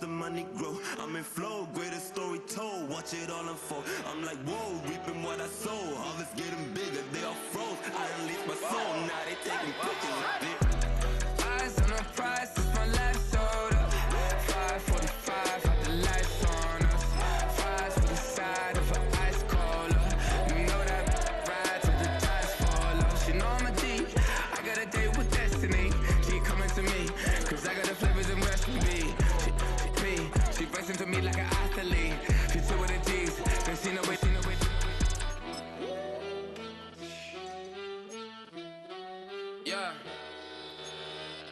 the money grow. I'm in flow, greatest story told. Watch it all unfold. I'm like, whoa, reaping what I sow. Harvest getting bigger, they all froze. I unleashed my soul, now they taking pictures of it. Eyes on the prize, it's my last order. 5:45, had the lights on us. Fries for the side of an ice cola. You know that ride till the tides fall off. She know I'm a G, I got a date with destiny. She coming to me, cause I got the flavors and recipe. She breaks into me like an athlete. She two with the G's, then she know it. Yeah.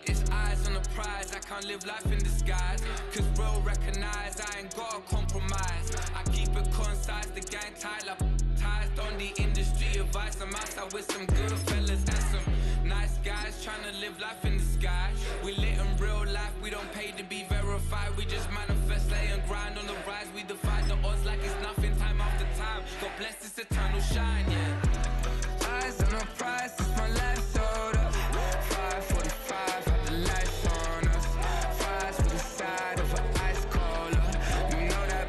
It's eyes on the prize, I can't live life in disguise. Cause real recognize I ain't gotta compromise. I keep it concise, the gang tied up ties on the industry advice. I'm outside with some good fellas and some nice guys trying to live life in the sky. We lit in real life, we don't pay to be verified. We just manifest, lay and grind on the rise. We defy the odds like it's nothing, time after time. God bless this eternal shine, yeah. Eyes on the prize, it's my last order. 5:45, had the lights on us. Fries for the side of an ice cola. You know that.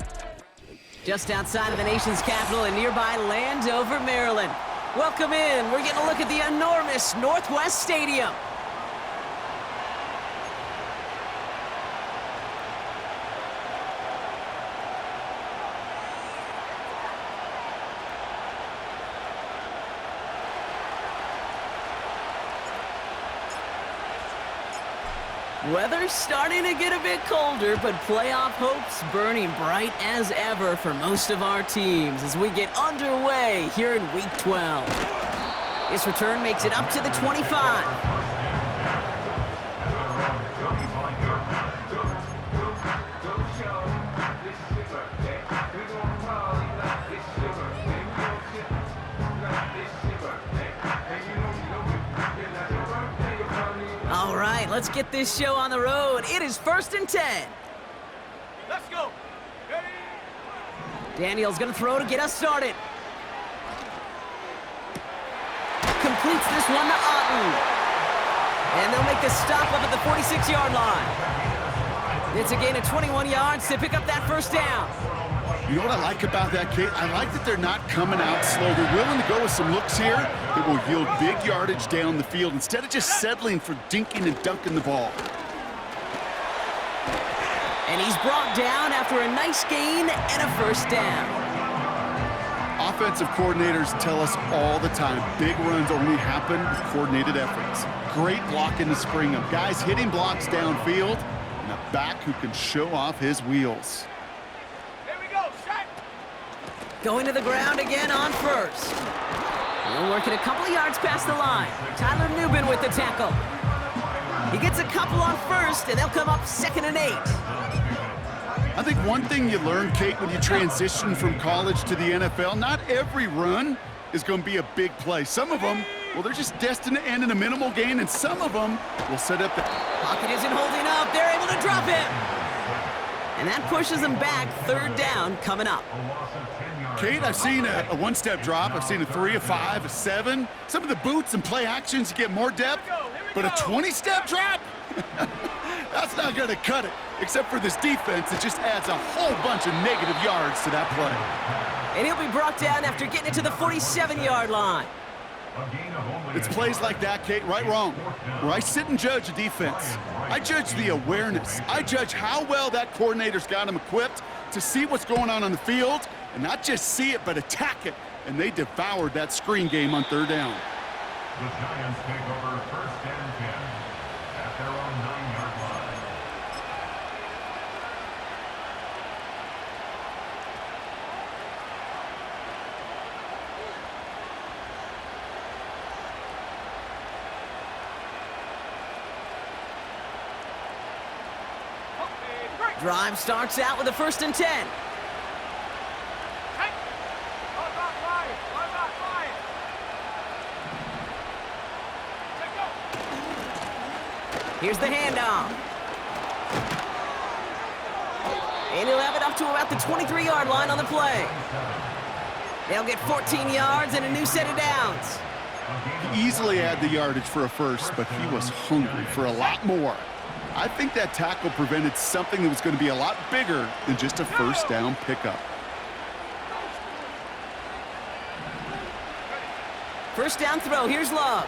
Just outside of the nation's capital in nearby Landover, Maryland. Welcome in. We're getting a look at the enormous Northwest Stadium. Weather's starting to get a bit colder, but playoff hopes burning bright as ever for most of our teams as we get underway here in Week 12. This return makes it up to the 25. All right, let's get this show on the road. It is 1st and 10. Let's go. Ready? Daniel's going to throw to get us started. Completes this one to Otten. And they'll make the stop up at the 46-yard line. It's a gain of 21 yards to pick up that first down. You know what I like about that, Kate? I like that they're not coming out slow. They're willing to go with some looks here that will yield big yardage down the field instead of just settling for dinking and dunking the ball. And he's brought down after a nice gain and a first down. Offensive coordinators tell us all the time, big runs only happen with coordinated efforts. Great block in the spring of guys hitting blocks downfield and a back who can show off his wheels. Going to the ground again on first. We're working a couple of yards past the line. Tyler Newbin with the tackle. He gets a couple on first, and they'll come up 2nd and 8. I think one thing you learn, Kate, when you transition from college to the NFL, not every run is going to be a big play. Some of them, well, they're just destined to end in a minimal gain, and some of them will set up the... Pocket isn't holding up. They're able to drop him. And that pushes them back. 3rd down coming up. Kate, I've seen a one-step drop. I've seen a 3, a 5, a 7. Some of the boots and play actions get more depth, but a 20-step drop? That's not going to cut it, except for this defense that just adds a whole bunch of negative yards to that play. And he'll be brought down after getting it to the 47-yard line. It's plays like that, Kate, right, wrong, where I sit and judge a defense. I judge the awareness. I judge how well that coordinator's got him equipped to see what's going on the field, and not just see it, but attack it. And they devoured that screen game on 3rd down. The Giants take over 1st and 10 at their own 9-yard line. Drive starts out with a 1st and 10. Here's the handoff. And he'll have it up to about the 23-yard line on the play. They'll get 14 yards and a new set of downs. He easily had the yardage for a first, but he was hungry for a lot more. I think that tackle prevented something that was going to be a lot bigger than just a first down pickup. First down throw, here's Love.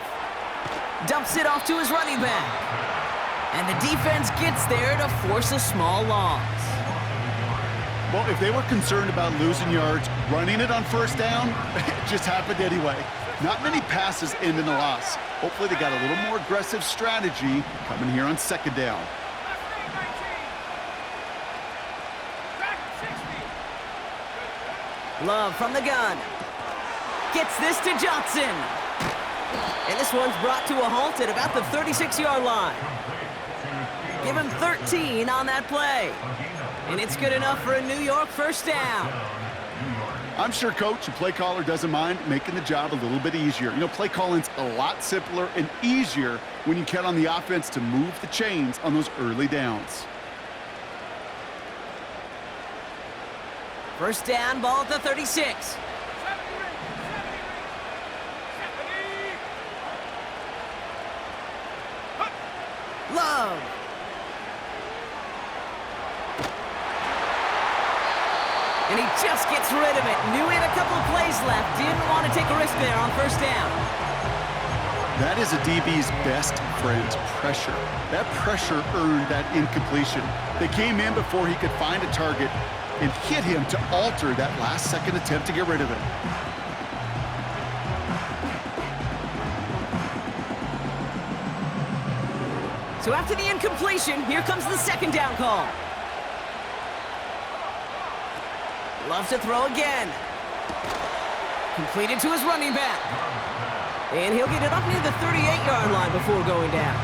Dumps it off to his running back. And the defense gets there to force a small loss. Well, if they were concerned about losing yards, running it on first down, it just happened anyway. Not many passes end in a loss. Hopefully they got a little more aggressive strategy coming here on second down. Love from the gun. Gets this to Johnson. And this one's brought to a halt at about the 36-yard line. Give him 13 on that play. And it's good enough for a New York first down. I'm sure coach and play caller doesn't mind making the job a little bit easier. You know, play calling's a lot simpler and easier when you count on the offense to move the chains on those early downs. First down, ball at the 36. Love. And he just gets rid of it. Knew he had a couple of plays left. Didn't want to take a risk there on first down. That is a DB's best friend, pressure. That pressure earned that incompletion. They came in before he could find a target and hit him to alter that last-second attempt to get rid of it. So after the incompletion, here comes the second down call. Loves to throw again. Completed to his running back. And he'll get it up near the 38-yard line before going down.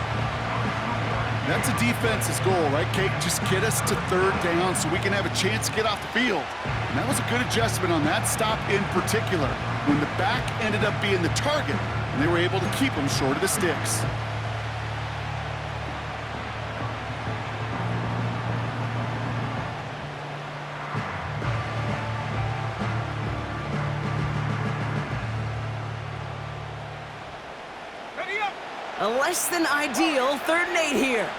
That's a defense's goal, right, Kate? Just get us to third down so we can have a chance to get off the field. And that was a good adjustment on that stop in particular, when the back ended up being the target, and they were able to keep him short of the sticks. A less than ideal 3rd and 8 here.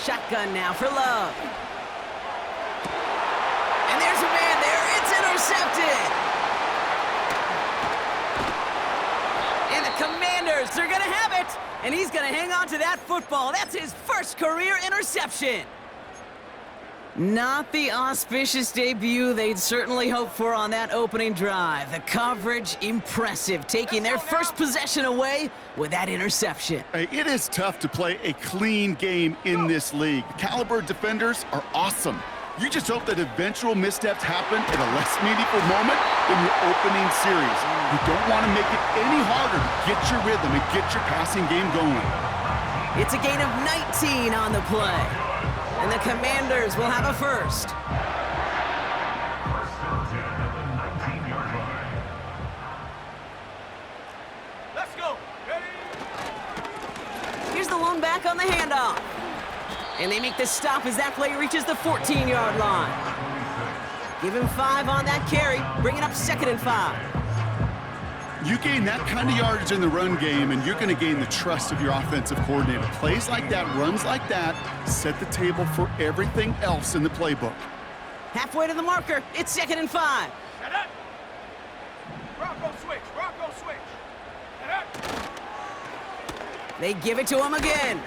Shotgun now for Love. And there's a man there. It's intercepted. And the Commanders, they're going to have it. And he's going to hang on to that football. That's his first career interception. Not the auspicious debut they'd certainly hoped for on that opening drive. The coverage, impressive, taking their first possession away with that interception. Hey, it is tough to play a clean game in this league. Caliber defenders are awesome. You just hope that eventual missteps happen at a less meaningful moment in your opening series. You don't want to make it any harder to get your rhythm and get your passing game going. It's a gain of 19 on the play. And the Commanders will have a first. First and 10 at the 19-yard line. Let's go. Ready? Here's the lone back on the handoff. And they make the stop as that play reaches the 14-yard line. Give him 5 on that carry, bring it up 2nd and 5. You gain that kind of yardage in the run game, and you're going to gain the trust of your offensive coordinator. Plays like that, runs like that, set the table for everything else in the playbook. Halfway to the marker, it's 2nd and 5. Set up. Bronco switch. Bronco switch. Set up. They give it to him again.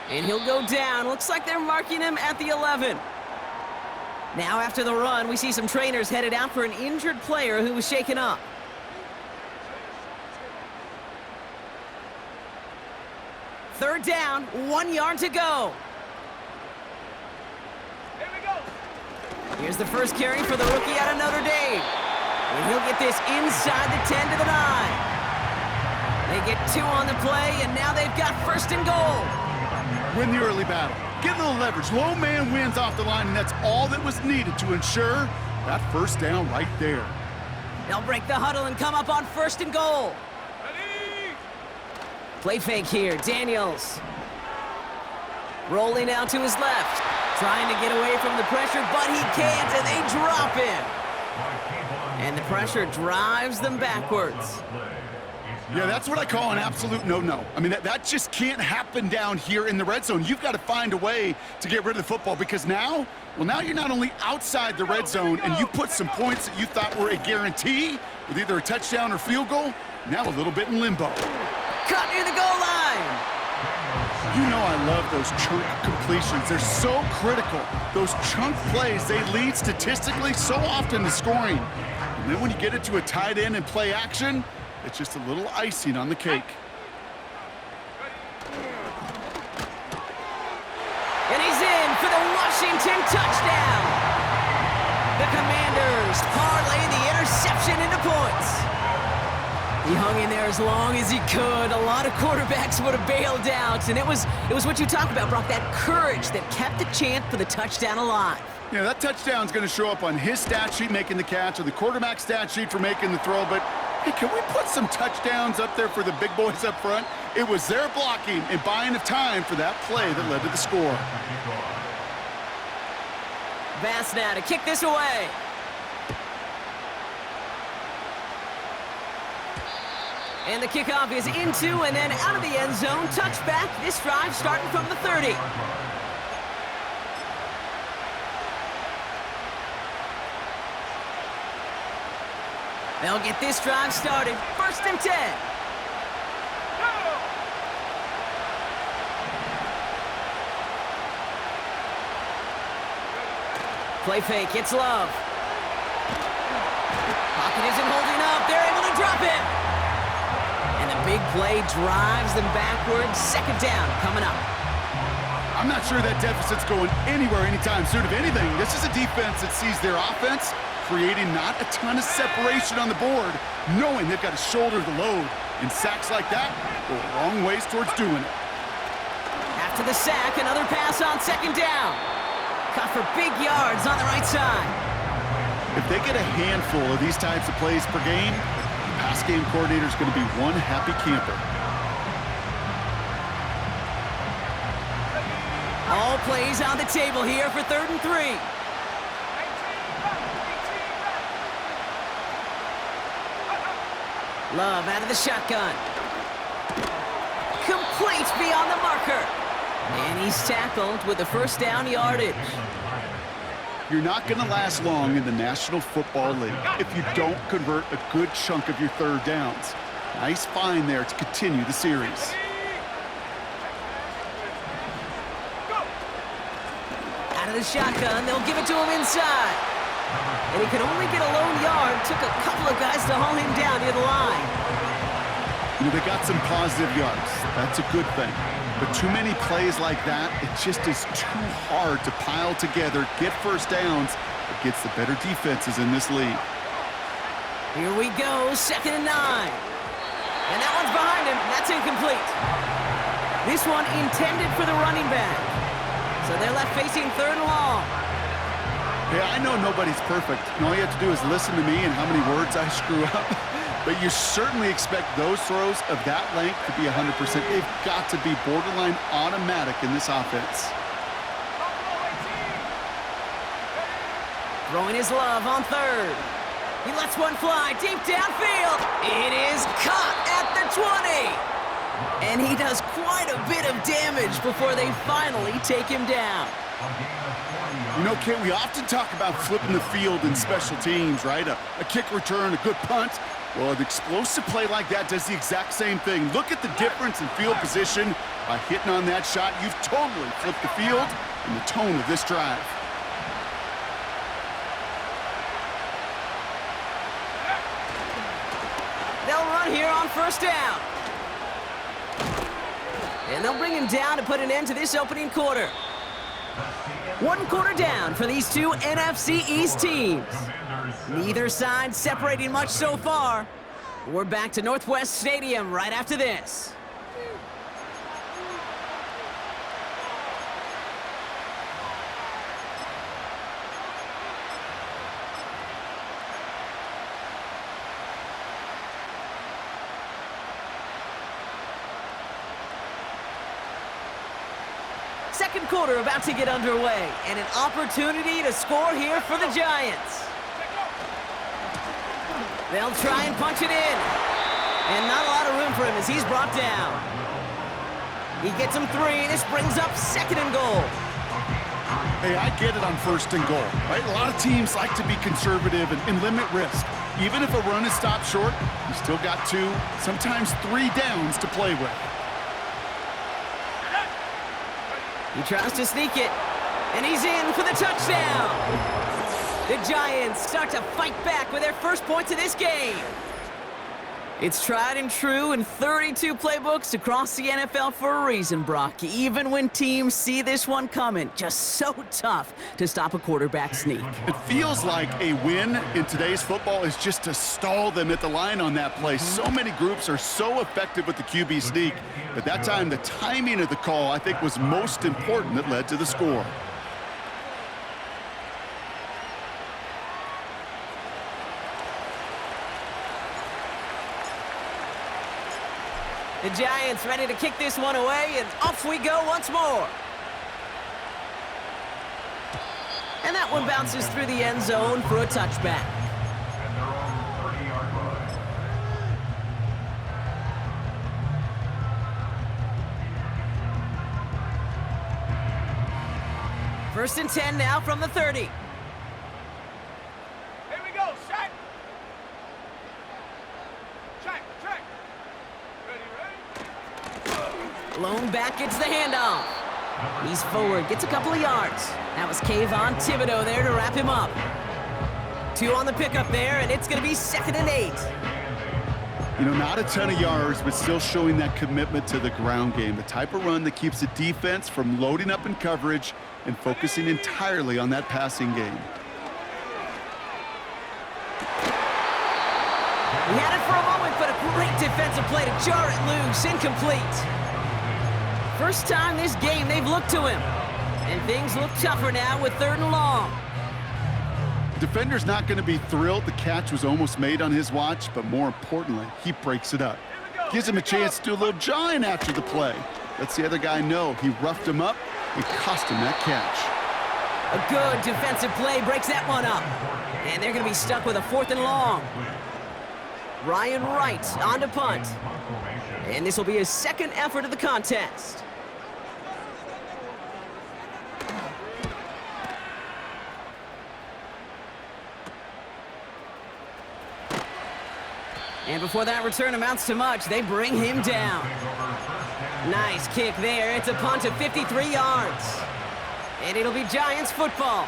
And he'll go down. Looks like they're marking him at the 11. Now after the run, we see some trainers headed out for an injured player who was shaken up. Third down, 1 yard to go. Here we go. Here's the first carry for the rookie out of Notre Dame. And he'll get this inside the 10 to the 9. They get 2 on the play, and now they've got 1st and goal. Win the early battle. Get a little leverage. Low man wins off the line, and that's all that was needed to ensure that first down right there. They'll break the huddle and come up on 1st and goal. Ready? Play fake here, Daniels. Rolling out to his left. Trying to get away from the pressure, but he can't, and they drop him. And the pressure drives them backwards. Yeah, that's what I call an absolute no-no. I mean, that just can't happen down here in the red zone. You've got to find a way to get rid of the football because now you're not only outside the red zone and you put some points that you thought were a guarantee with either a touchdown or field goal, now a little bit in limbo. Cut near the goal line. You know I love those chunk completions. They're so critical. Those chunk plays, they lead statistically so often to scoring. And then when you get it to a tight end and play action, it's just a little icing on the cake. And he's in for the Washington touchdown. The Commanders parlay the interception into points. He hung in there as long as he could. A lot of quarterbacks would have bailed out. And it was what you talked about, Brock, that courage that kept the chance for the touchdown alive. Yeah, that touchdown's going to show up on his stat sheet making the catch or the quarterback stat sheet for making the throw, but hey, can we put some touchdowns up there for the big boys up front? It was their blocking and buying of time for that play that led to the score. Bass now to kick this away. And the kickoff is into and then out of the end zone. Touchback. This drive starting from the 30. They'll get this drive started. 1st and 10. Play fake. It's Love. Pocket isn't holding up. They're able to drop it. And the big play drives them backwards. 2nd down coming up. I'm not sure that deficit's going anywhere anytime soon. If anything, this is a defense that sees their offense creating not a ton of separation on the board, knowing they've got to shoulder the load. And sacks like that go a long ways towards doing it. After the sack, another pass on 2nd down. Caught for big yards on the right side. If they get a handful of these types of plays per game, the pass game coordinator is going to be one happy camper. All plays on the table here for 3rd and 3. Love out of the shotgun. Complete beyond the marker. And he's tackled with the 1st down yardage. You're not going to last long in the National Football League if you don't convert a good chunk of your 3rd downs. Nice find there to continue the series. Out of the shotgun, they'll give it to him inside. And he could only get a lone yard. Took a couple of guys to haul him down near the line. You know, they got some positive yards. That's a good thing. But too many plays like that, it just is too hard to pile together, get 1st downs against the better defenses in this league. Here we go, 2nd and 9. And that one's behind him. That's incomplete. This one intended for the running back. So they're left facing 3rd and long. Hey, I know nobody's perfect, and all you have to do is listen to me and how many words I screw up. But you certainly expect those throws of that length to be 100%. They've got to be borderline automatic in this offense. Throwing his Love on 3rd. He lets one fly deep downfield. It is caught at the 20. And he does quite a bit of damage before they finally take him down. You know, Kate, we often talk about flipping the field in special teams, right? A kick return, a good punt. Well, an explosive play like that does the exact same thing. Look at the difference in field position. By hitting on that shot, you've totally flipped the field and the tone of this drive. They'll run here on 1st down. And they'll bring him down to put an end to this opening quarter. 1 quarter down for these two NFC East teams. Neither side separating much so far. We're back to Northwest Stadium right after this. Second quarter about to get underway, and an opportunity to score here for the Giants. They'll try and punch it in. And not a lot of room for him as he's brought down. He gets him 3. This brings up 2nd and goal. Hey, I get it on 1st and goal, right? A lot of teams like to be conservative and limit risk. Even if a run is stopped short, you still got 2, sometimes 3 downs to play with. He tries to sneak it, and he's in for the touchdown. The Giants start to fight back with their first points of this game. It's tried and true in 32 playbooks across the NFL for a reason, Brock. Even when teams see this one coming, just so tough to stop a quarterback sneak. It feels like a win in today's football is just to stall them at the line on that play. So many groups are so effective with the QB sneak, but that time the timing of the call, I think, was most important that led to the score. The Giants ready to kick this one away, and off we go once more. And that one bounces through the end zone for a touchback. At their own 30-yard line. 1st and 10 now from the 30. Here we go, set. Check. Ready. Lone back gets the handoff. He's forward, gets a couple of yards. That was Kayvon Thibodeau there to wrap him up. 2 on the pickup there, and it's going to be 2nd and 8. You know, not a ton of yards, but still showing that commitment to the ground game. The type of run that keeps the defense from loading up in coverage and focusing entirely on that passing game. He had it for a moment, but a great defensive play to jar it loose. Incomplete. First time this game they've looked to him. And things look tougher now with 3rd and long. Defender's not going to be thrilled the catch was almost made on his watch, but more importantly, he breaks it up. Gives him a chance to do a little jawing after the play. Lets the other guy know he roughed him up and cost him that catch. A good defensive play breaks that one up. And they're going to be stuck with a 4th and long. Ryan Wright on to punt. And this will be his 2nd effort of the contest. And before that return amounts to much, they bring him down. Nice kick there. It's a punt of 53 yards. And it'll be Giants football.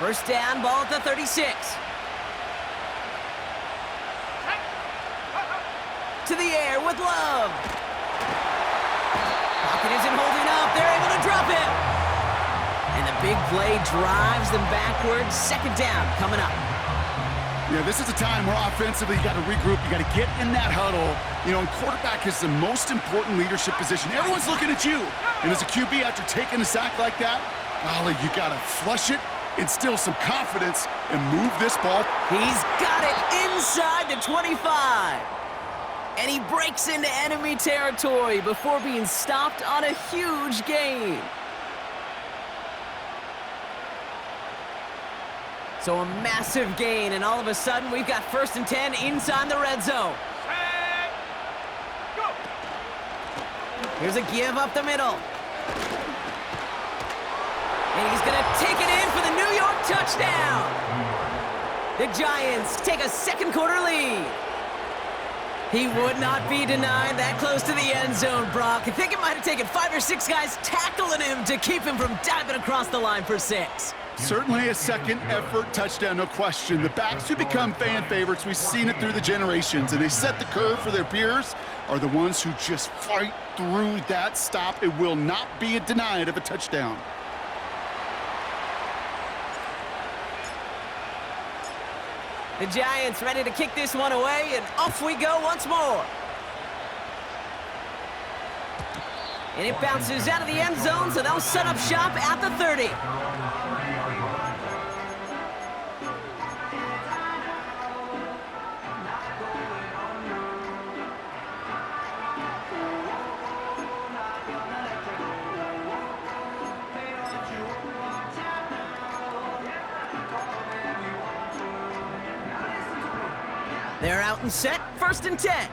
First down, ball at the 36. To the air with Love. Pocket isn't holding up. They're able to drop him. And the big play drives them backwards. 2nd down coming up. Yeah, this is a time where offensively you got to regroup. You got to get in that huddle. You know, and quarterback is the most important leadership position. Everyone's looking at you. And as a QB, after taking a sack like that, golly, you got to flush it, instill some confidence, and move this ball. He's got it inside the 25. And he breaks into enemy territory before being stopped on a huge gain. So a massive gain, and all of a sudden we've got 1st and 10 inside the red zone. Set. Go. Here's a give up the middle. And he's going to take it in for the New York touchdown. The Giants take a 2nd quarter lead. He would not be denied that close to the end zone, Brock. I think it might have taken 5 or 6 guys tackling him to keep him from diving across the line for 6. Certainly a 2nd effort touchdown, no question. The backs who become fan favorites, we've seen it through the generations, and they set the curve for their peers, are the ones who just fight through that stop. It will not be denied of a touchdown. The Giants ready to kick this one away, and off we go once more. And it bounces out of the end zone, so they'll set up shop at the 30. They're out and set, 1st and 10.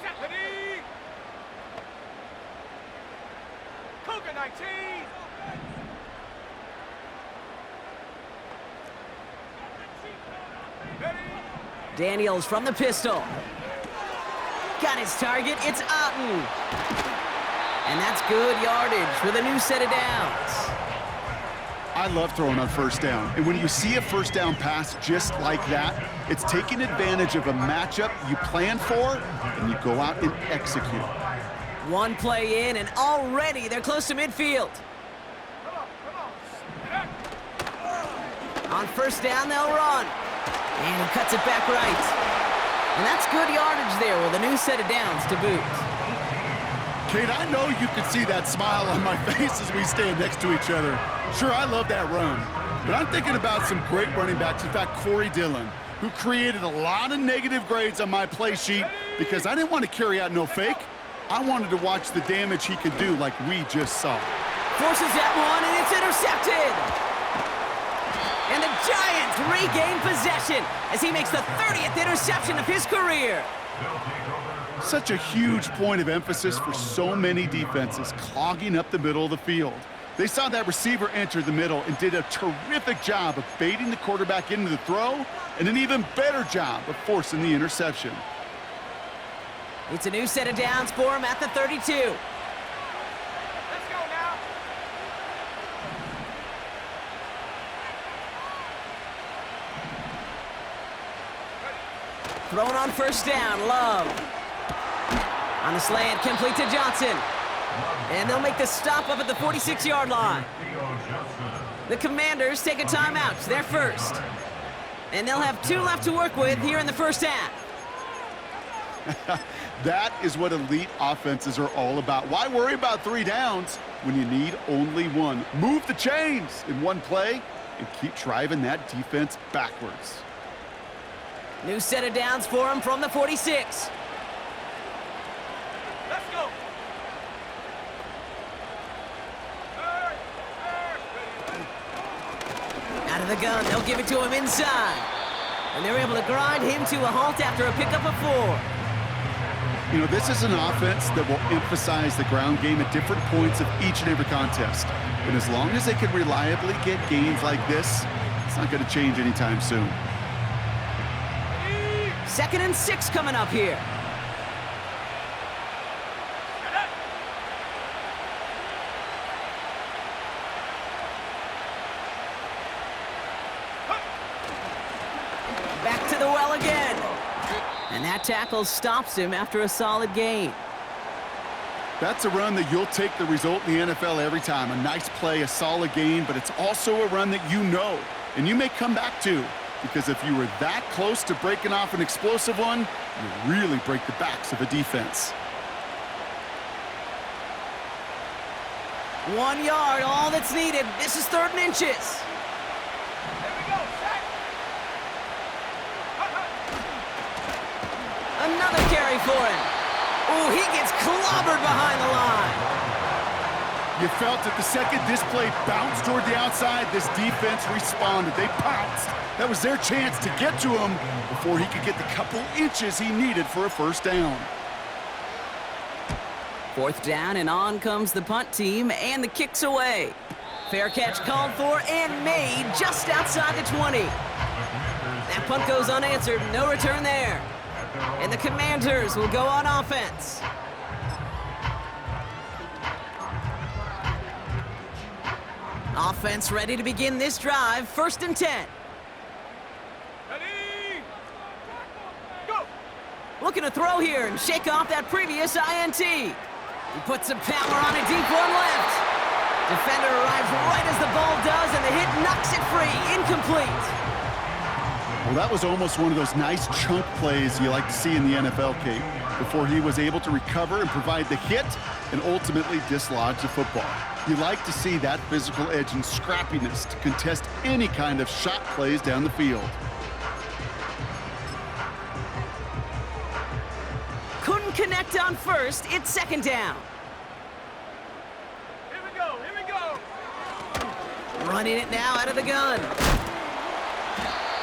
Set the knee. Cougar 19. Ready. Daniels from the pistol. Got his target, it's Otten. And that's good yardage for the new set of downs. I love throwing on 1st down. And when you see a 1st down pass just like that, it's taking advantage of a matchup you plan for, and you go out and execute. One play in, and already they're close to midfield. On 1st down, they'll run. And he cuts it back right. And that's good yardage there with a new set of downs to boot. Kate, I know you can see that smile on my face as we stand next to each other. Sure, I love that run. But I'm thinking about some great running backs. In fact, Corey Dillon, who created a lot of negative grades on my play sheet because I didn't want to carry out no fake. I wanted to watch the damage he could do like we just saw. Forces that one, and it's intercepted. And the Giants regain possession as he makes the 30th interception of his career. Such a huge point of emphasis for so many defenses, clogging up the middle of the field. They saw that receiver enter the middle and did a terrific job of baiting the quarterback into the throw, and an even better job of forcing the interception. It's a new set of downs for him at the 32. Let's go now. Thrown on 1st down, Love. On the slant, complete to Johnson. And they'll make the stop up at the 46-yard line. The Commanders take a timeout. They're first. And they'll have 2 left to work with here in the 1st half. That is what elite offenses are all about. Why worry about 3 downs when you need only 1? Move the chains in one play and keep driving that defense backwards. New set of downs for him from the 46. Let's go. Out of the gun, they'll give it to him inside. And they're able to grind him to a halt after a pickup of 4. You know, this is an offense that will emphasize the ground game at different points of each and every contest. And as long as they can reliably get gains like this, it's not going to change anytime soon. 2nd and 6 coming up here. Back to the well again. And that tackle stops him after a solid gain. That's a run that you'll take the result in the NFL every time. A nice play, a solid gain, but it's also a run that you know and you may come back to, because if you were that close to breaking off an explosive one, you really break the backs of a defense. 1 yard, all that's needed. This is 3rd and inches. Here we go. Set. Another carry for him. Ooh, he gets clobbered behind the line. You felt it the second this play bounced toward the outside, this defense responded. They pounced. That was their chance to get to him before he could get the couple inches he needed for a 1st down. 4th down, and on comes the punt team, and the kick's away. Fair catch called for and made just outside the 20. That punt goes unanswered, no return there. And the Commanders will go on offense. Offense ready to begin this drive, 1st and 10. Ready. Go. Looking to throw here and shake off that previous INT. He puts some power on a deep one left. Defender arrives right as the ball does, and the hit knocks it free, incomplete. Well, that was almost one of those nice chunk plays you like to see in the NFL, Kate, before he was able to recover and provide the hit and ultimately dislodge the football. You like to see that physical edge and scrappiness to contest any kind of shot plays down the field. Couldn't connect on 1st, it's 2nd down. Here we go. Here we go. Running it now out of the gun.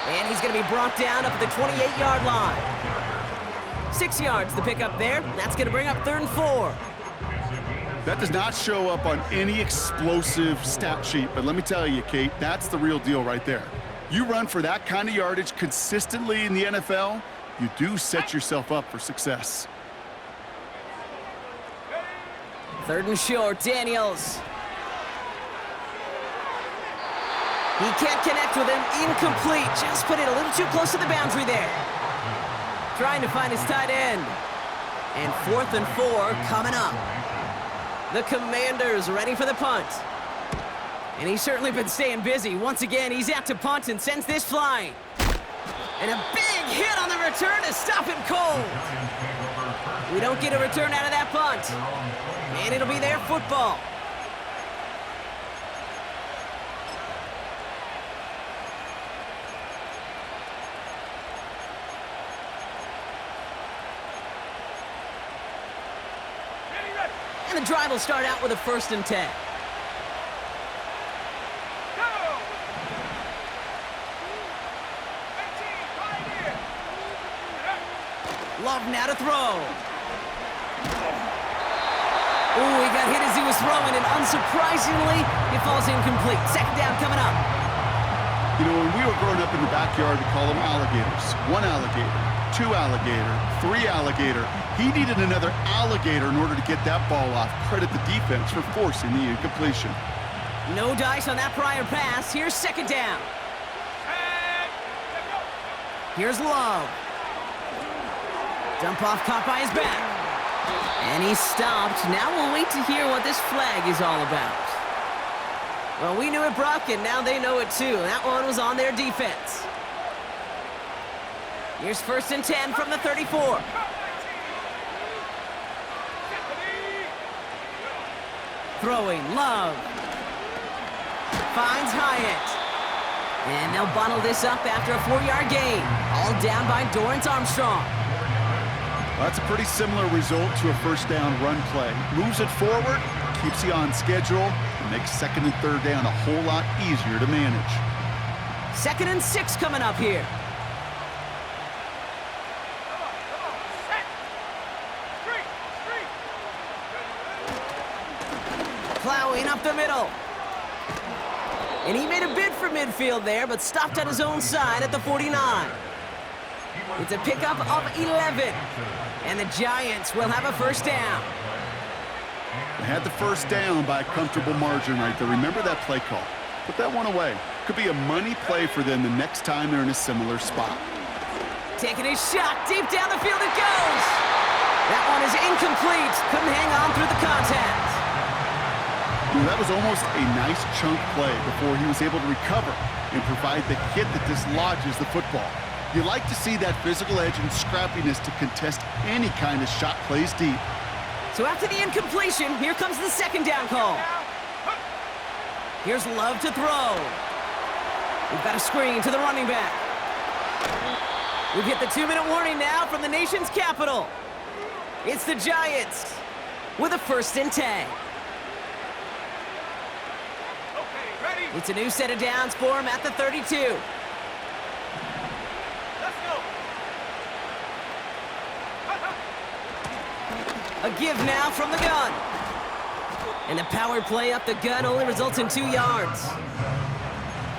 And he's going to be brought down up at the 28-yard line. 6 yards the pickup there. That's going to bring up 3rd and 4. That does not show up on any explosive stat sheet, but let me tell you, Kate, that's the real deal right there. You run for that kind of yardage consistently in the NFL, you do set yourself up for success. 3rd and short, Daniels. He can't connect with him. Incomplete. Just put it a little too close to the boundary there. Trying to find his tight end. And 4th and 4 coming up. The Commanders ready for the punt. And he's certainly been staying busy. Once again, he's out to punt and sends this flying. And a big hit on the return to stop him cold. We don't get a return out of that punt. And it'll be their football. And the drive will start out with a 1st and 10. Love now to throw. Ooh, he got hit as he was throwing, and unsurprisingly, it falls incomplete. 2nd down coming up. You know, when we were growing up in the backyard, we call them alligators. 1 alligator, 2 alligator, 3 alligator. He needed another alligator in order to get that ball off. Credit the defense for forcing the incompletion. No dice on that prior pass. Here's 2nd down. Here's Love. Dump off caught by his back. And he's stopped. Now we'll wait to hear what this flag is all about. Well, we knew it, Brock, and now they know it too. That one was on their defense. Here's 1st and 10 from the 34. Throwing, Love. Finds Hyatt. And they'll bundle this up after a 4-yard gain. All down by Dorrance Armstrong. Well, that's a pretty similar result to a 1st down run play. Moves it forward, keeps you on schedule, and makes 2nd and 3rd down a whole lot easier to manage. 2nd and 6 coming up here. Plowing up the middle. And he made a bid for midfield there, but stopped on his own side at the 49. It's a pickup of 11. And the Giants will have a 1st down. They had the 1st down by a comfortable margin right there. Remember that play call. Put that one away. Could be a money play for them the next time they're in a similar spot. Taking his shot. Deep down the field it goes. That one is incomplete. Couldn't hang on through the contact. You know, that was almost a nice chunk play before he was able to recover and provide the hit that dislodges the football. You like to see that physical edge and scrappiness to contest any kind of shot plays deep. So after the incompletion, here comes the 2nd down call. Here's Love to throw. We've got a screen to the running back. We've hit the 2-minute warning now from the nation's capital. It's the Giants with a 1st and 10. It's a new set of downs for him at the 32. A give now from the gun. And the power play up the gut only results in 2 yards.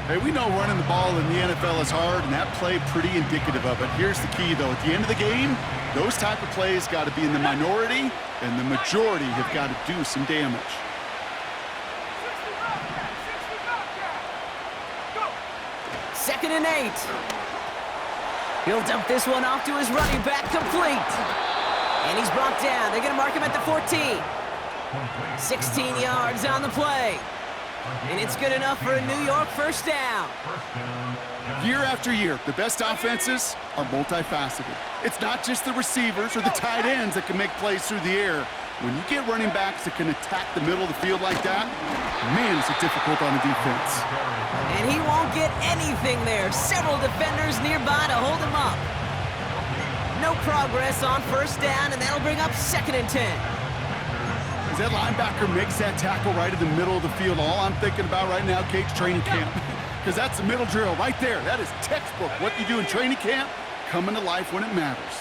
Hey, we know running the ball in the NFL is hard, and that play pretty indicative of it. Here's the key, though. At the end of the game, those type of plays got to be in the minority, and the majority have got to do some damage. 2nd and 8. He'll dump this one off to his running back, complete. And he's brought down. They're going to mark him at the 14. 16 yards on the play. And it's good enough for a New York 1st down. Year after year, the best offenses are multifaceted. It's not just the receivers or the tight ends that can make plays through the air. When you get running backs that can attack the middle of the field like that, man, is it difficult on the defense. And he won't get anything there. Several defenders nearby to hold him up. No progress on 1st down, and that'll bring up 2nd and 10. As that linebacker makes that tackle right in the middle of the field, all I'm thinking about right now, Kate's training camp. because that's a middle drill right there. That is textbook. What you do in training camp, coming to life when it matters.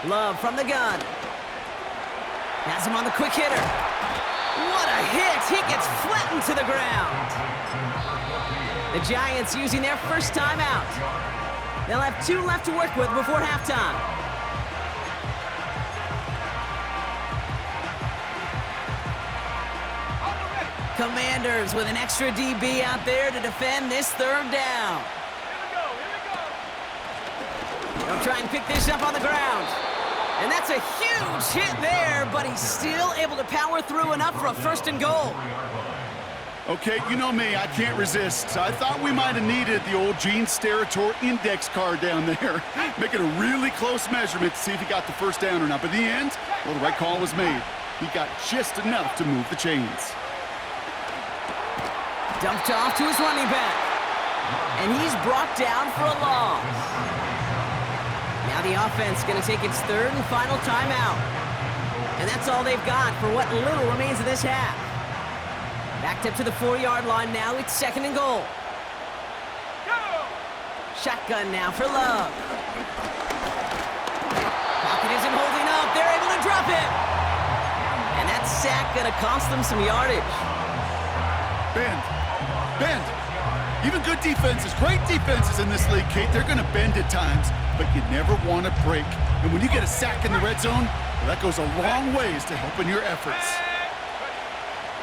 Love from the gun. Has him on the quick hitter. What a hit! He gets flattened to the ground. The Giants using their first timeout. They'll have 2 left to work with before halftime. Commanders with an extra DB out there to defend this 3rd down. They'll try and pick this up on the ground. And that's a huge hit there, but he's still able to power through enough for a 1st and goal. Okay, you know me, I can't resist. I thought we might have needed the old Gene Steratore index card down there. Make it a really close measurement to see if he got the 1st down or not. But in the end, well, the right call was made. He got just enough to move the chains. Dumped off to his running back. And he's brought down for a loss. Now the offense going to take its 3rd and final timeout. And that's all they've got for what little remains of this half. Backed up to the 4-yard line now. It's 2nd and goal. Shotgun now for Love. Pocket isn't holding up. They're able to drop it. And that sack going to cost them some yardage. Bend. Even good defenses, great defenses in this league, Kate, they're going to bend at times, but you never want to break. And when you get a sack in the red zone, well, that goes a long ways to helping your efforts.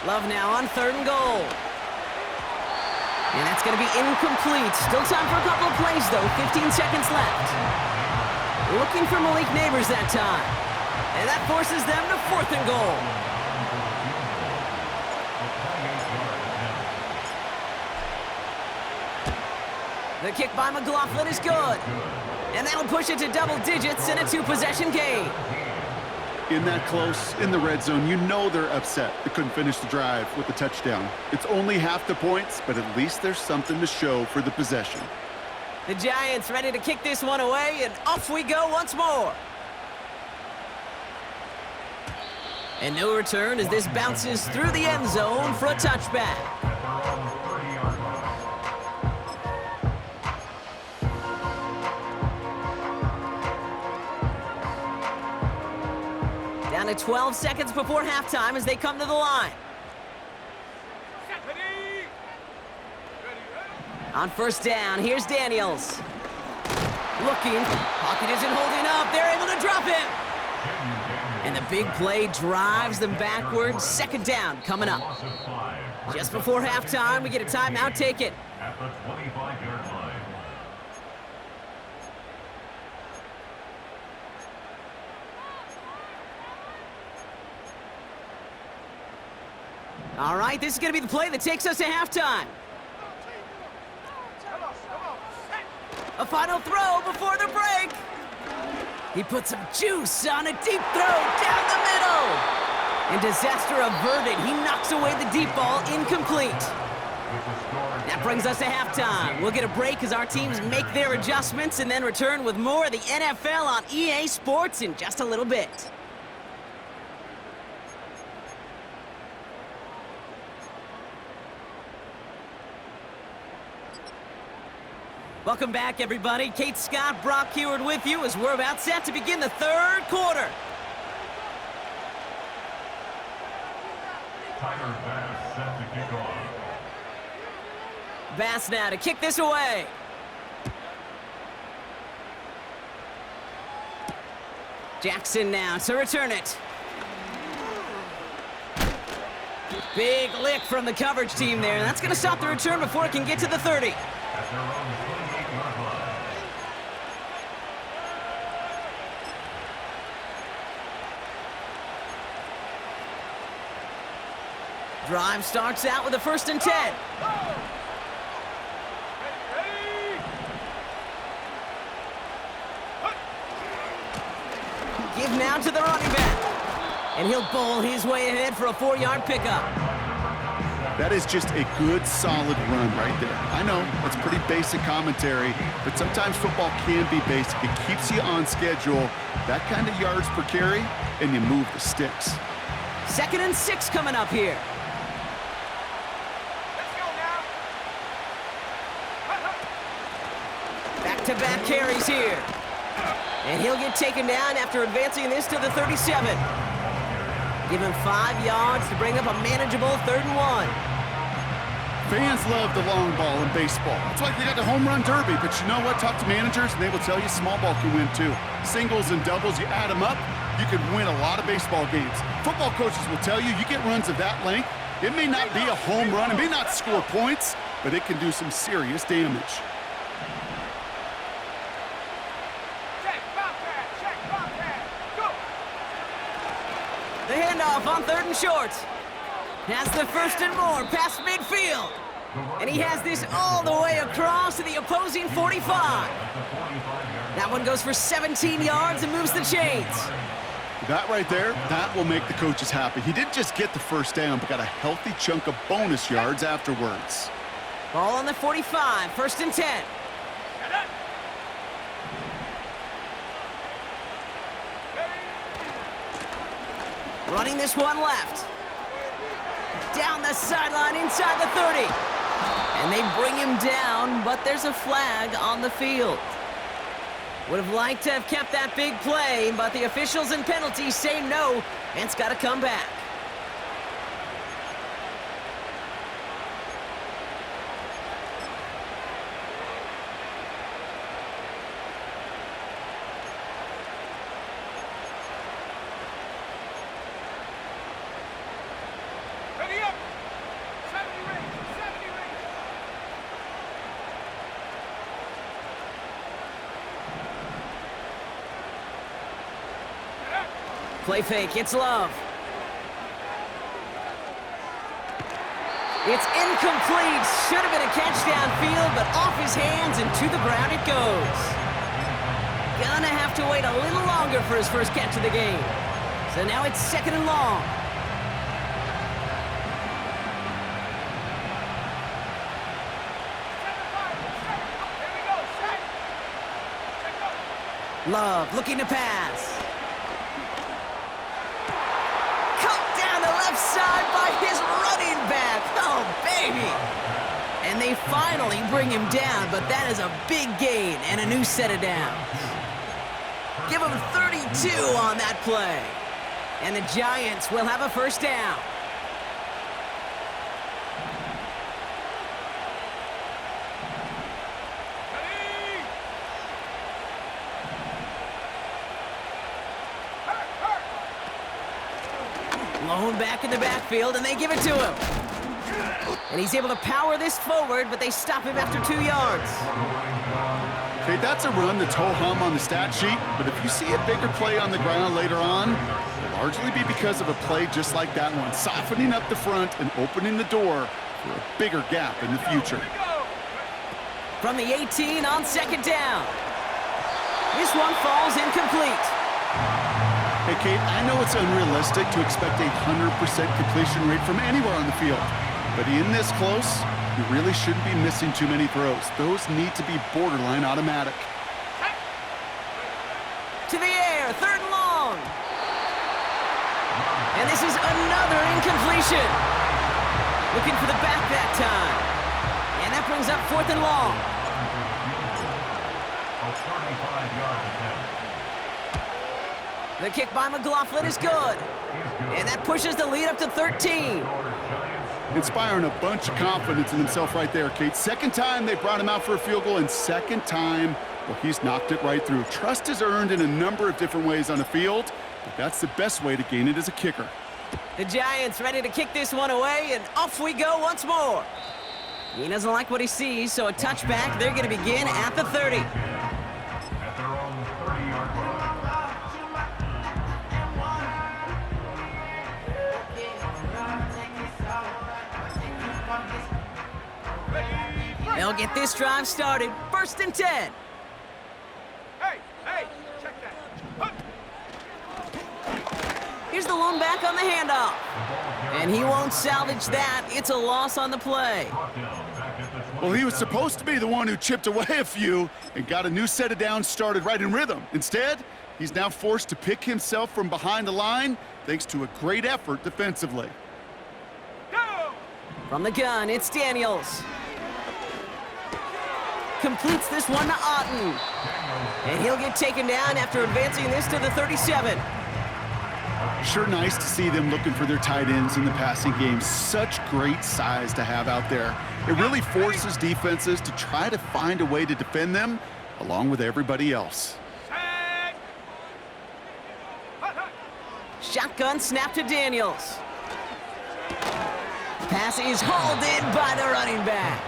Love now on 3rd and goal. And that's going to be incomplete. Still time for a couple of plays, though. 15 seconds left. Looking for Malik Neighbors that time. And that forces them to 4th and goal. The kick by McLaughlin is good. And that'll push it to double digits in a 2-possession game. In that close, in the red zone, you know they're upset they couldn't finish the drive with the touchdown. It's only half the points, but at least there's something to show for the possession. The Giants ready to kick this one away, and off we go once more. And no return as this bounces through the end zone for a touchback. Down to 12 seconds before halftime as they come to the line. On 1st down, here's Daniels. Looking, pocket isn't holding up, they're able to drop it. And the big play drives them backwards. 2nd down coming up. Just before halftime, we get a timeout, take it. At the 25-yard line. All right, this is going to be the play that takes us to halftime. A final throw before the break. He puts some juice on a deep throw down the middle. And disaster averted. He knocks away the deep ball, incomplete. That brings us to halftime. We'll get a break as our teams make their adjustments and then return with more of the NFL on EA Sports in just a little bit. Welcome back, everybody. Kate Scott, Brock Heward with you as we're about set to begin the 3rd quarter. Tyler Bass set to kick off. Bass now to kick this away. Jackson now to return it. Big lick from the coverage team there. That's going to stop the return before it can get to the 30. At their own 28-yard line. Drive starts out with a 1st and 10. Give now to the running back. And he'll bowl his way ahead for a 4-yard pickup. That is just a good, solid run right there. I know, that's pretty basic commentary, but sometimes football can be basic. It keeps you on schedule, that kind of yards per carry, and you move the sticks. 2nd and 6 coming up here. Back-to-back carries here. And he'll get taken down after advancing this to the 37. Give him 5 yards to bring up a manageable 3rd and 1. Fans love the long ball in baseball. It's like they got the home run derby, but you know what? Talk to managers, and they will tell you small ball can win too. Singles and doubles, you add them up, you can win a lot of baseball games. Football coaches will tell you, you get runs of that length, it may not be a home run, it may not score points, but it can do some serious damage. Check, bobcat, go! The handoff on 3rd and short. Has the 1st and more past midfield. And he has this all the way across to the opposing 45. That one goes for 17 yards and moves the chains. That right there, that will make the coaches happy. He didn't just get the 1st down, but got a healthy chunk of bonus yards afterwards. Ball on the 45, 1st and 10. Running this one left. Down the sideline inside the 30. And they bring him down, but there's a flag on the field. Would have liked to have kept that big play, but the officials and penalties say no, and it's got to come back. Ready up! 70 range! Play fake, it's Love. It's incomplete. Should have been a catch downfield, but off his hands and to the ground it goes. Gonna have to wait a little longer for his first catch of the game. So now it's 2nd and long. Love looking to pass. Cut down the left side by his running back. Oh, baby. And they finally bring him down, but that is a big gain and a new set of downs. Give him 32 on that play. And the Giants will have a 1st down. Lone back in the backfield, and they give it to him. And he's able to power this forward, but they stop him after 2 yards. Okay, that's a run that's ho-hum on the stat sheet, but if you see a bigger play on the ground later on, it'll largely be because of a play just like that one, softening up the front and opening the door for a bigger gap in the future. From the 18 on 2nd down. This one falls incomplete. Hey, Kate, I know it's unrealistic to expect a 100% completion rate from anywhere on the field, but in this close, you really shouldn't be missing too many throws. Those need to be borderline automatic. To the air, 3rd and long. And this is another incompletion. Looking for the back that time. And that brings up 4th and long. The kick by McLaughlin is good. And that pushes the lead up to 13. Inspiring a bunch of confidence in himself right there, Kate. 2nd time they brought him out for a field goal, and 2nd time, well, he's knocked it right through. Trust is earned in a number of different ways on the field, but that's the best way to gain it as a kicker. The Giants ready to kick this one away, and off we go once more. He doesn't like what he sees, so a touchback. They're going to begin at the 30. At their own 30-yard line. They'll get this drive started. 1st and 10. Hey, check that. Here's the lone back on the handoff. And he won't salvage that. It's a loss on the play. Well, he was supposed to be the one who chipped away a few and got a new set of downs started right in rhythm. Instead, he's now forced to pick himself from behind the line thanks to a great effort defensively. Go! From the gun, it's Daniels. Completes this one to Otten. And he'll get taken down after advancing this to the 37. Sure nice to see them looking for their tight ends in the passing game. Such great size to have out there. It really forces defenses to try to find a way to defend them along with everybody else. Shotgun snap to Daniels. Pass is hauled in by the running back.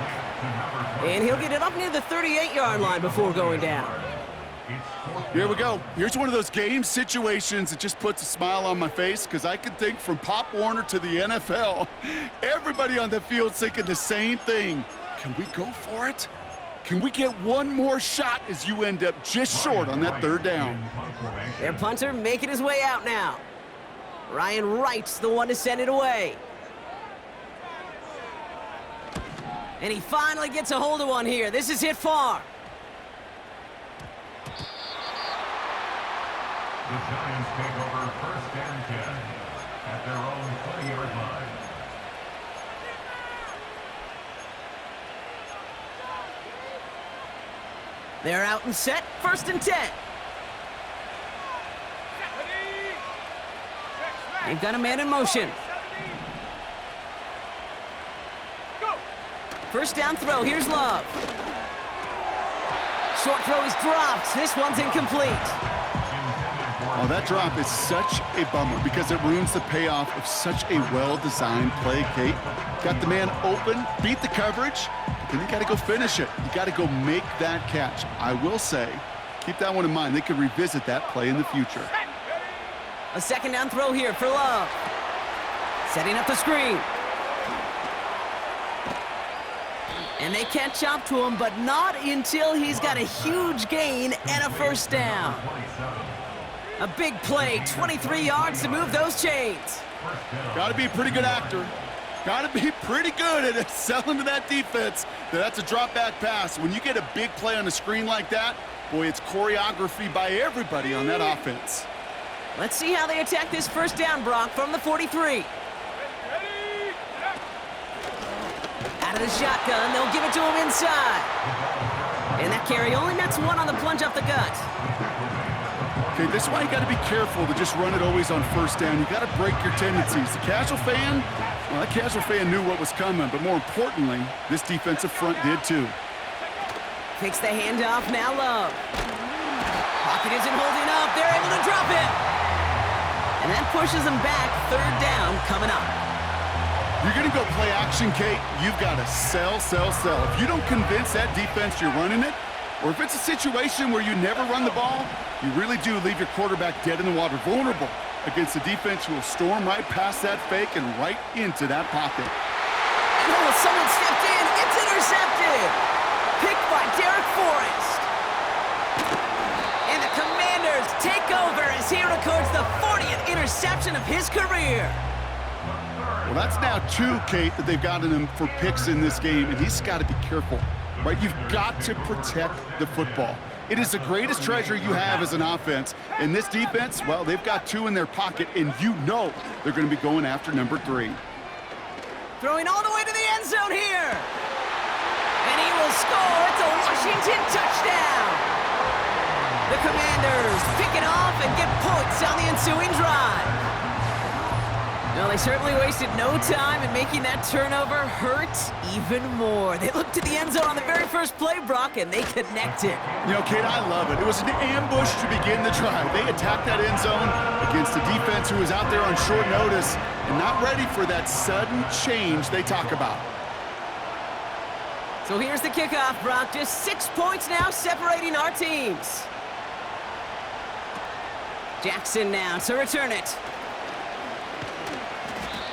And he'll get it up near the 38-yard line before going down. Here we go. Here's one of those game situations that just puts a smile on my face because I can think from Pop Warner to the NFL. Everybody on the field thinking the same thing. Can we go for it? Can we get one more shot as you end up just short on that third down? Their punter making his way out now. Ryan Wright's the one to send it away. And he finally gets a hold of one here. This is hit far. The Giants take over first and 10 at their own 20-yard line. They're out and set. First and 10. They've got a man in motion. First down throw. Here's Love. Short throw is dropped. This one's incomplete. Oh, that drop is such a bummer because it ruins the payoff of such a well-designed play, Kate. Got the man open, beat the coverage, but then you got to go finish it. You got to go make that catch. I will say, keep that one in mind. They could revisit that play in the future. A second down throw here for Love. Setting up the screen. And they catch up to him, but not until he's got a huge gain and a first down. A big play, 23 yards to move those chains. Got to be a pretty good actor. Got to be pretty good at selling to that defense. That's a drop-back pass. When you get a big play on the screen like that, boy, it's choreography by everybody on that offense. Let's see how they attack this first down, Brock, from the 43. Out of the shotgun, they'll give it to him inside. And that carry only nets one on the plunge up the gut. Okay, this is why you got to be careful to just run it always on first down. You got to break your tendencies. The casual fan, well, that casual fan knew what was coming, but more importantly, this defensive front did too. Takes the handoff, now Love. Pocket isn't holding up, they're able to drop it. And that pushes them back, third down coming up. You're going to go play action, Kate. You've got to sell. If you don't convince that defense you're running it, or if it's a situation where you never run the ball, you really do leave your quarterback dead in the water, vulnerable against a defense who will storm right past that fake and right into that pocket. Oh, someone stepped in. It's intercepted. Picked by Derek Forrest. And the Commanders take over as he records the 40th interception of his career. Well, that's now 2, Kate, that they've gotten him for picks in this game, and he's got to be careful, right? You've got to protect the football. It is the greatest treasure you have as an offense. And this defense, well, they've got 2 in their pocket, and you know they're going to be going after number 3. Throwing all the way to the end zone here. And he will score. It's a Washington touchdown. The Commanders pick it off and get points on the ensuing drive. Well, they certainly wasted no time in making that turnover hurt even more. They looked to the end zone on the very first play, Brock, and they connected. You know, Kate, I love it. It was an ambush to begin the drive. They attacked that end zone against a defense who was out there on short notice and not ready for that sudden change they talk about. So here's the kickoff, Brock. Just 6 points now separating our teams. Jackson now to return it.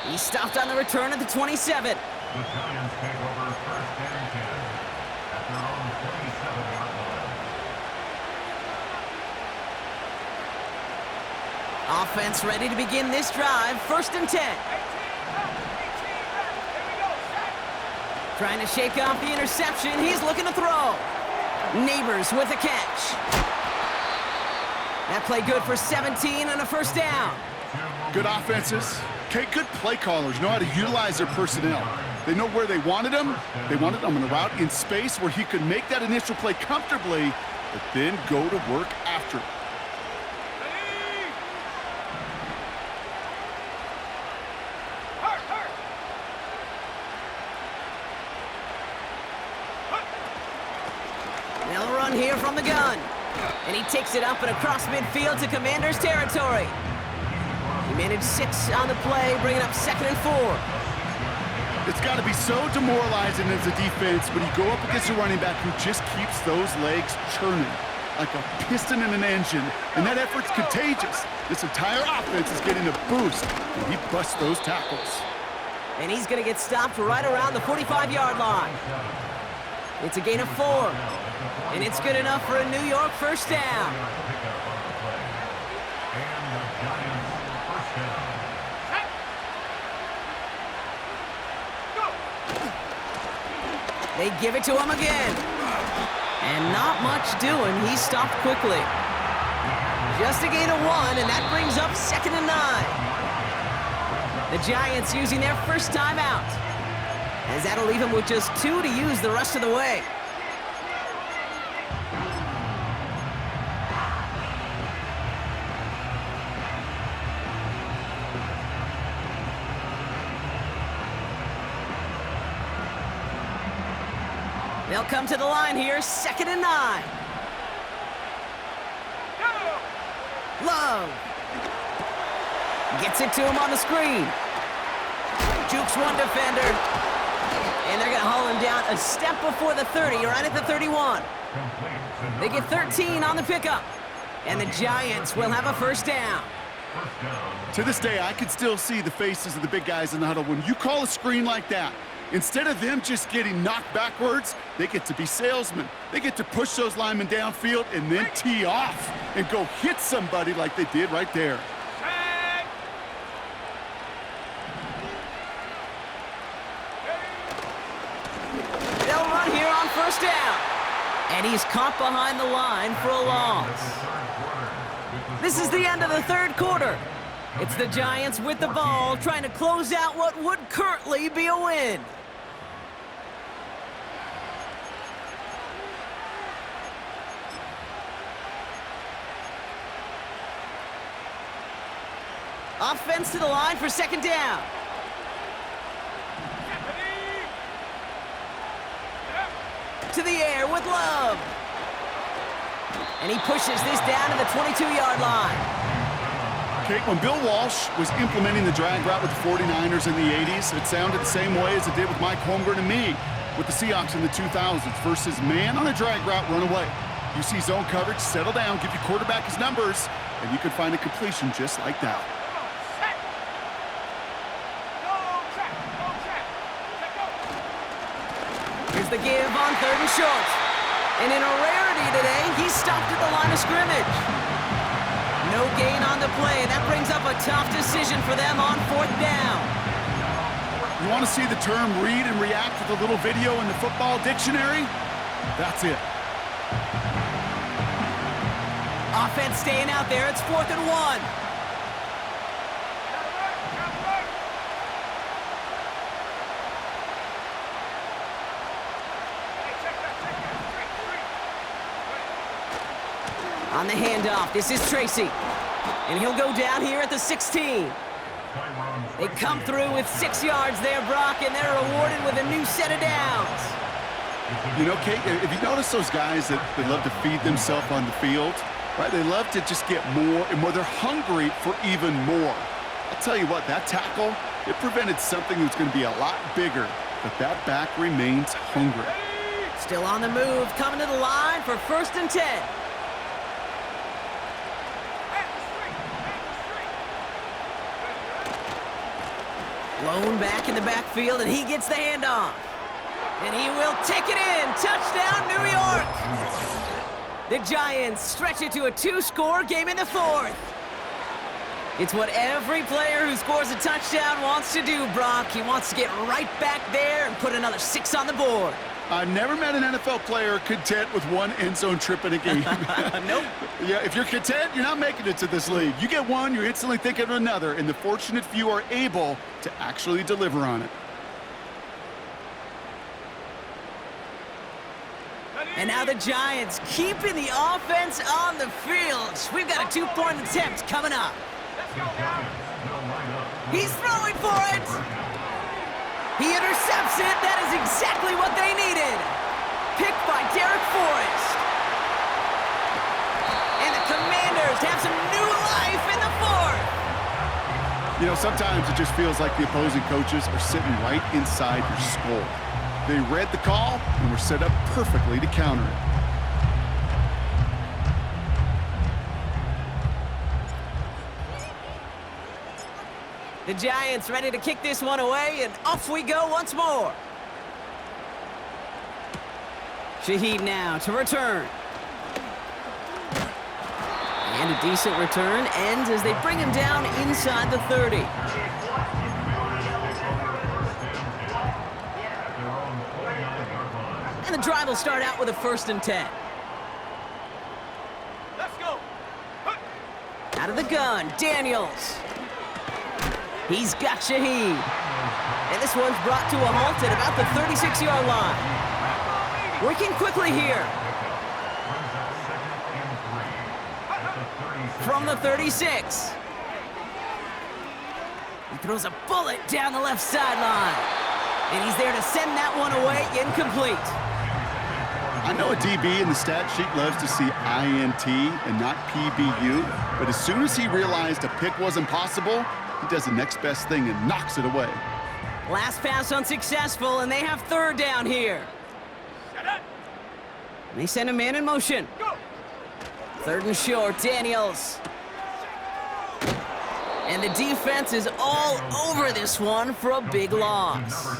He stopped on the return at the 27. The Giants take over first and 10 at their own 27-yard line. Offense ready to begin this drive. First and 10. Trying to shake off the interception. He's looking to throw. Neighbors with a catch. That play good for 17 and a first down. Good offenses. Okay, good play callers know how to utilize their personnel. They know where they wanted him. They wanted him on a route in space where he could make that initial play comfortably, but then go to work after it. They'll run here from the gun. And he takes it up and across midfield to Commander's territory. He managed 6 on the play, bringing up 2nd and 4. It's got to be so demoralizing as a defense when you go up against a running back who just keeps those legs churning like a piston in an engine, and that effort's contagious. This entire offense is getting a boost when he busts those tackles. And he's going to get stopped right around the 45-yard line. It's a gain of 4. And it's good enough for a New York first down. They give it to him again. And not much doing. He stopped quickly. Just a gain of 1, and that brings up 2nd and 9. The Giants using their first timeout, as that'll leave him with just 2 to use the rest of the way. They'll come to the line here, 2nd and 9. Love gets it to him on the screen. Jukes one defender. And they're going to haul him down a step before the 30, right at the 31. They get 13 on the pickup. And the Giants will have a first down. To this day, I can still see the faces of the big guys in the huddle. When you call a screen like that, instead of them just getting knocked backwards, they get to be salesmen. They get to push those linemen downfield and then tee off and go hit somebody like they did right there. They'll run here on first down. And he's caught behind the line for a loss. This is the end of the 3rd quarter. It's the Giants with the ball, trying to close out what would currently be a win. Offense to the line for 2nd down. To the air with Love. And he pushes this down to the 22-yard line. Okay, when Bill Walsh was implementing the drag route with the 49ers in the 80s, it sounded the same way as it did with Mike Holmgren and me with the Seahawks in the 2000s versus man on a drag route, run away. You see zone coverage, settle down, give your quarterback his numbers, and you can find a completion just like that. Here's the give on 3rd and short. And in a rarity today, he's stopped at the line of scrimmage. No gain on the play, and that brings up a tough decision for them on 4th down. You want to see the term read and react with a little video in the football dictionary? That's it. Offense staying out there. It's 4th and 1. On the handoff, this is Tracy. And he'll go down here at the 16. They come through with 6 yards there, Brock, and they're rewarded with a new set of downs. You know, Kate, if you notice those guys that they love to feed themselves on the field, right? They love to just get more and more. They're hungry for even more. I'll tell you what, that tackle, it prevented something that's going to be a lot bigger, but that back remains hungry. Still on the move, coming to the line for 1st and 10. Blown back in the backfield, and he gets the handoff. And he will take it in. Touchdown, New York! The Giants stretch it to a 2-score game in the 4th. It's what every player who scores a touchdown wants to do, Brock. He wants to get right back there and put another 6 on the board. I've never met an NFL player content with 1 end zone trip in a game. Nope. Yeah, if you're content, you're not making it to this league. You get 1, you're instantly thinking of another, and the fortunate few are able to actually deliver on it. And now the Giants keeping the offense on the field. We've got a two-point attempt coming up. Let's go now. He's throwing for it. He intercepts it. That is exactly what they needed. Picked by Derek Forrest. And the Commanders have some new life in the fourth. You know, sometimes it just feels like the opposing coaches are sitting right inside your skull. They read the call and were set up perfectly to counter it. The Giants ready to kick this one away, and off we go once more. Shaheed now to return. And a decent return ends as they bring him down inside the 30. And the drive will start out with a 1st and 10. Let's go. Out of the gun, Daniels. He's got Shaheed. And this one's brought to a halt at about the 36-yard line. Working quickly here. From the 36. He throws a bullet down the left sideline. And he's there to send that one away incomplete. I know a DB in the stat sheet loves to see INT and not PBU, but as soon as he realized a pick wasn't possible, he does the next best thing and knocks it away. Last pass unsuccessful, and they have 3rd down here. Set up. They send a man in motion. Go. 3rd and short, Daniels. And the defense is all over this one for a big loss.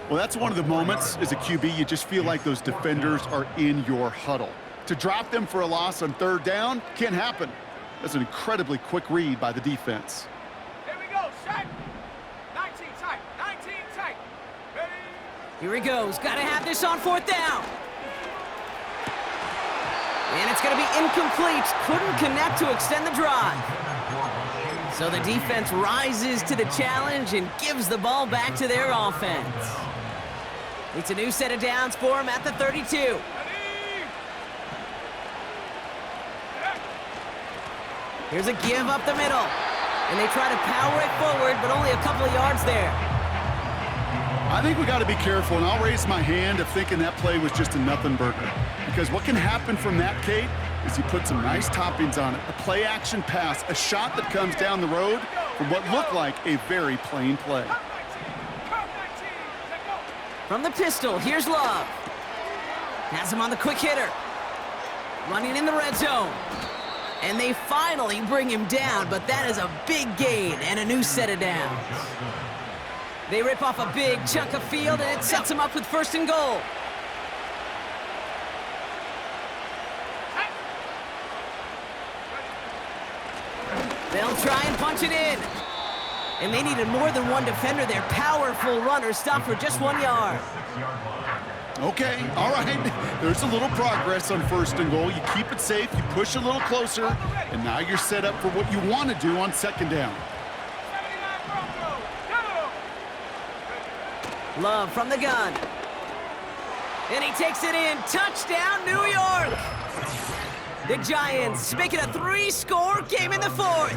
Well, that's one of the moments as a QB you just feel like those defenders are in your huddle. To drop them for a loss on 3rd down can't happen. That's an incredibly quick read by the defense. Here we go. Set. 19 tight. 19 tight. Ready. Here he goes. Got to have this on 4th down. And it's going to be incomplete. Couldn't connect to extend the drive. So the defense rises to the challenge and gives the ball back to their offense. It's a new set of downs for him at the 32. Ready. Here's a give up the middle. And they try to power it forward, but only a couple of yards there. I think we got to be careful, and I'll raise my hand of thinking that play was just a nothing burger. Because what can happen from that, Kate, is he put some nice toppings on it. A play-action pass, a shot that comes down the road from what looked like a very plain play. Curve 19. Curve 19. Let go. From the pistol, here's Love. Has him on the quick hitter. Running in the red zone. And they finally bring him down, but that is a big gain and a new set of downs. They rip off a big chunk of field, and it sets them up with 1st and goal. They'll try and punch it in. And they needed more than one defender. Their powerful runner stopped for just 1 yard. Okay, all right. There's a little progress on 1st and goal. You keep it safe, you push a little closer, and now you're set up for what you want to do on 2nd down. 79 Broncos. Go. Love from the gun. And he takes it in. Touchdown, New York! The Giants make it a 3-score game in the 4th.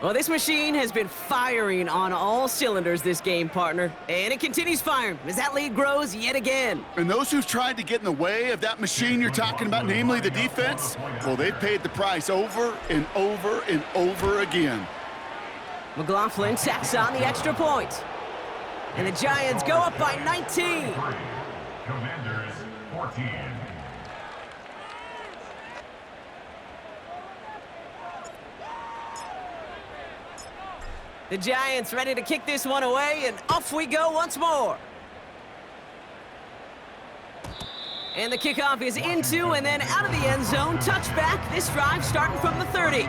Well, this machine has been firing on all cylinders this game, partner. And it continues firing as that lead grows yet again. And those who've tried to get in the way of that machine you're talking about, namely the defense, well, they've paid the price over and over and over again. McLaughlin tacks on the extra point. And the Giants go up by 19. Commanders 14. The Giants ready to kick this one away, and off we go once more. And the kickoff is into and then out of the end zone. Touchback. This drive starting from the 30.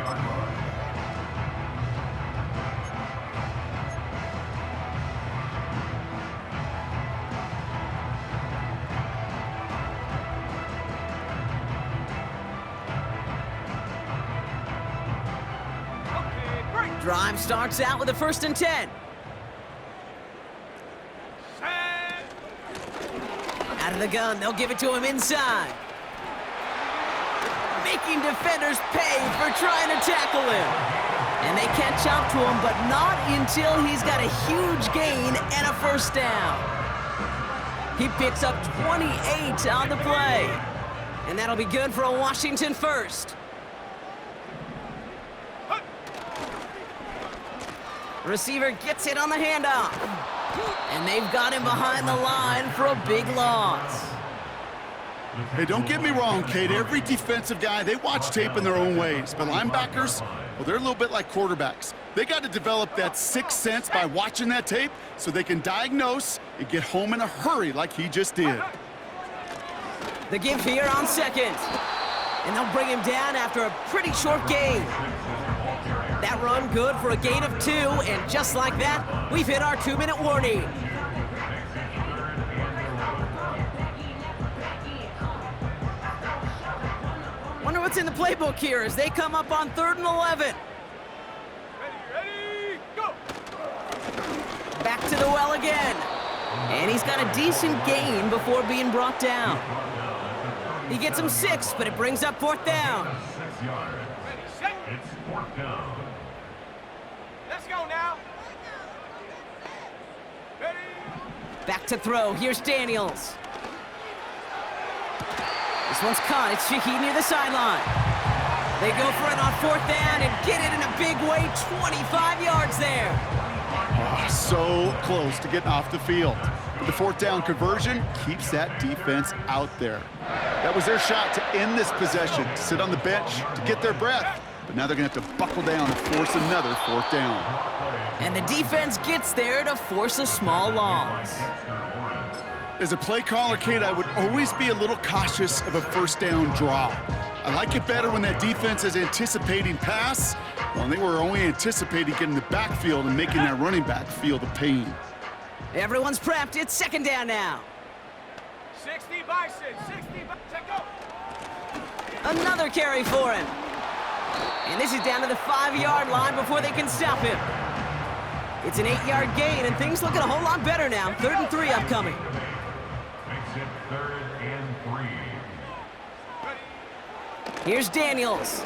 Drive starts out with a 1st and 10. Set. Out Out of the gun, they'll give it to him inside. Making defenders pay for trying to tackle him. And they catch up to him, but not until he's got a huge gain and a first down. He picks up 28 on the play. And that'll be good for a Washington first. Receiver gets it on the handoff. And they've got him behind the line for a big loss. Hey, don't get me wrong, Kate. Every defensive guy, they watch tape in their own ways. But linebackers, well, they're a little bit like quarterbacks. They got to develop that sixth sense by watching that tape so they can diagnose and get home in a hurry like he just did. The give here on second. And they'll bring him down after a pretty short gain. That run good for a gain of 2, and just like that, we've hit our 2-minute warning. Wonder what's in the playbook here as they come up on 3rd and 11. Ready, go! Back to the well again. And he's got a decent gain before being brought down. He gets him 6, but it brings up 4th down. 6 yards. Ready, set. It's 4th down. Let's go now. Ready. Back to throw. Here's Daniels. This one's caught. It's Shaheed near the sideline. They go for it on 4th down and get it in a big way. 25 yards there. Oh, so close to getting off the field. But the 4th down conversion keeps that defense out there. That was their shot to end this possession, to sit on the bench, to get their breath. But now they're going to have to buckle down and force another 4th down. And the defense gets there to force a small loss. As a play caller, Kate, I would always be a little cautious of a 1st down draw. I like it better when that defense is anticipating pass. Well, they were only anticipating getting the backfield and making that running back feel the pain. Everyone's prepped. It's 2nd down now. 60 Bison, 60 Bison, go! Another carry for him. And this is down to the 5-yard line before they can stop him. It's an 8-yard gain, and things looking a whole lot better now. 3rd and 3 upcoming. Makes it 3rd and 3. Here's Daniels.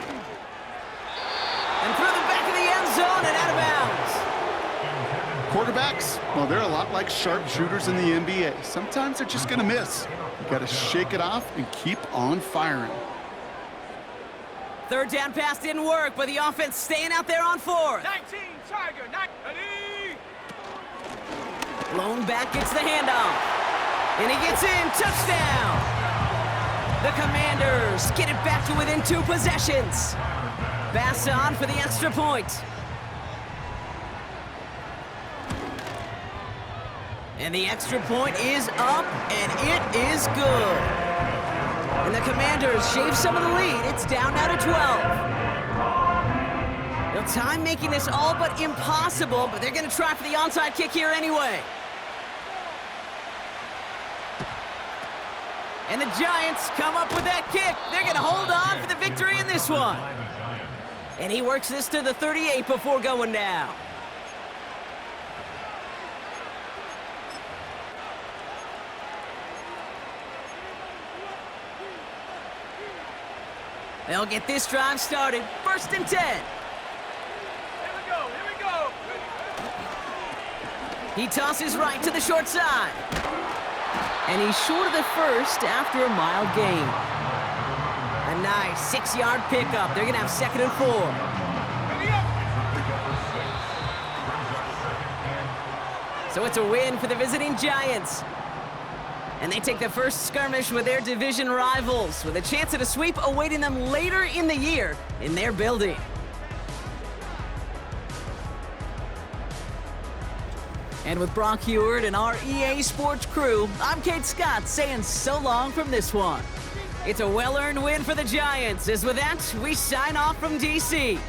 And through the back of the end zone and out of bounds. Quarterbacks, well, they're a lot like sharpshooters in the NBA. Sometimes they're just going to miss. You got to shake it off and keep on firing. 3rd down pass didn't work, but the offense staying out there on 4th. 19 Tiger, ready. Blown back gets the handoff. And he gets in. Touchdown. The Commanders get it back to within 2 possessions. Bass on for the extra point. And the extra point is up, and it is good. And the Commanders shave some of the lead. It's down now to 12. Now, time making this all but impossible, but they're going to try for the onside kick here anyway. And the Giants come up with that kick. They're going to hold on for the victory in this one. And he works this to the 38 before going down. They'll get this drive started. 1st and 10. Here we go, here we go. He tosses right to the short side. And he's short of the first after a mild gain. A nice 6-yard pickup. They're going to have 2nd and 4. Ready up. So it's a win for the visiting Giants. And they take the first skirmish with their division rivals, with a chance at a sweep awaiting them later in the year in their building. And with Brock Heward and our EA Sports crew, I'm Kate Scott saying so long from this one. It's a well-earned win for the Giants, as with that, we sign off from DC.